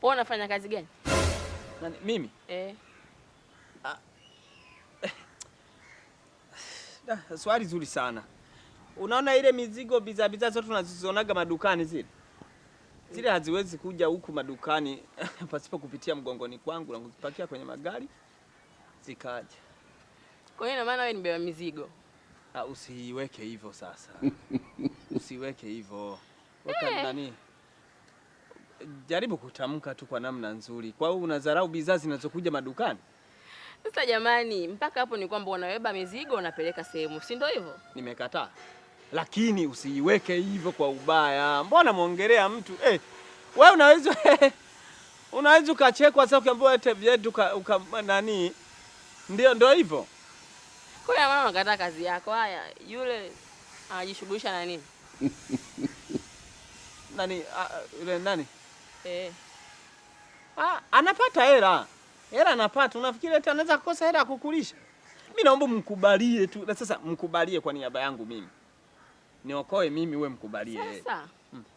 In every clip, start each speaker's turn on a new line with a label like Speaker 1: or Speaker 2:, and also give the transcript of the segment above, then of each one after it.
Speaker 1: Wewe unafanya kazi gani?
Speaker 2: Nani, mimi? Swali zuri sana. Unaona ile mizigo bidhaa zote tunazizionaga madukani zile haziwezi kuja huku madukani pasipo kupitia mgongoni kwangu na kuzipakia kwenye magari zikaja.
Speaker 1: Kwa hiyo ina maana wewe ni mbeba mizigo.
Speaker 2: Usiweke hivyo sasa. Usiweke hivyo. Weka nani? Jaribu kutamka tu kwa namna nzuri. Kwa hiyo unadharau bidhaa zinazokuja madukani?
Speaker 1: Sasa jamani, mpaka hapo ni kwamba unabeba mizigo unapeleka sehemu, si ndio hivyo?
Speaker 2: Nimekataa. Lakini usiiweke hivyo kwa ubaya. Mbona muongelea mtu? Wewe unaweza ukachekwa sasa ukiambiwa ete vyetu nani? Ndio hivyo.
Speaker 1: Kwa hiyo mama unakataa kazi yako. Haya, yule anajishughulisha na nini?
Speaker 2: Nani yule nani?
Speaker 1: Anapata
Speaker 2: hela. Hela anapata. Unafikiri eti anaweza kukosa hela kukulisha? Mimi naomba mkubalie tu. Na sasa mkubalie kwa niaba yangu mimi. Niokoe mimi, wewe mkubalie.
Speaker 1: Sasa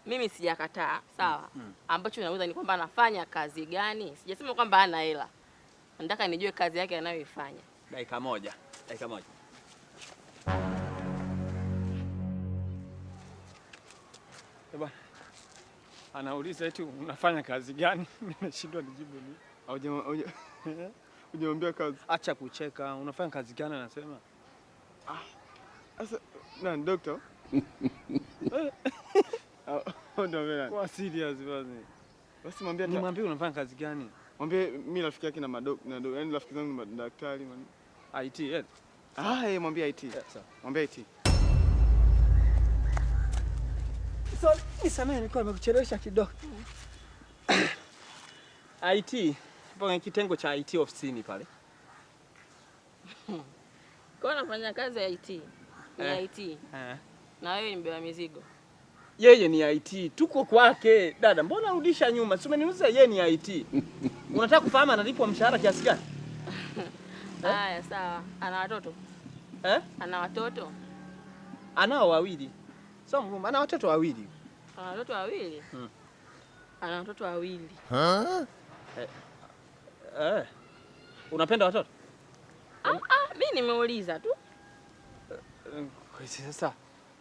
Speaker 1: mimi sijakataa, sawa? Ambacho nauliza ni kwamba anafanya kazi gani? Sijasema kwamba hana hela. Nataka nijue kazi yake anayoifanya.
Speaker 2: Dakika moja. Bwana. Anauliza eti unafanya kazi gani? Nimeshindwa nijibu ni.
Speaker 3: Hujamwambia kazi.
Speaker 2: Acha kucheka. Unafanya kazi gani anasema?
Speaker 3: Sasa nani doctor? Ndio mimi.
Speaker 2: Kwa serious basi.
Speaker 3: Basi mwambie
Speaker 2: nimwambie unafanya kazi gani?
Speaker 3: Mwambie mimi rafiki yake na yaani rafiki zangu ni madaktari man.
Speaker 2: IT.
Speaker 3: Mwambie IT.
Speaker 2: Sawa.
Speaker 3: Mwambie IT.
Speaker 2: So, nisamehe nilikuwa nimekuchelewesha kidogo. IT, kwenye kitengo cha IT ofisini pale.
Speaker 1: Kwa nafanya kazi ya IT. Ni IT. Na wewe ni mbeba mizigo.
Speaker 2: Yeye ni IT. Tuko kwake. Dada, mbona rudisha nyuma? Si umeniuliza yeye ni IT. Unataka kufahamu analipwa mshahara kiasi gani?
Speaker 1: Haya, sawa. Ana watoto? Ana watoto?
Speaker 2: Anao wawili. So, ana watoto wawili.
Speaker 1: Ana watoto wawili? Ana watoto wawili.
Speaker 2: Unapenda watoto?
Speaker 1: Mimi nimeuliza tu.
Speaker 2: Kwa sasa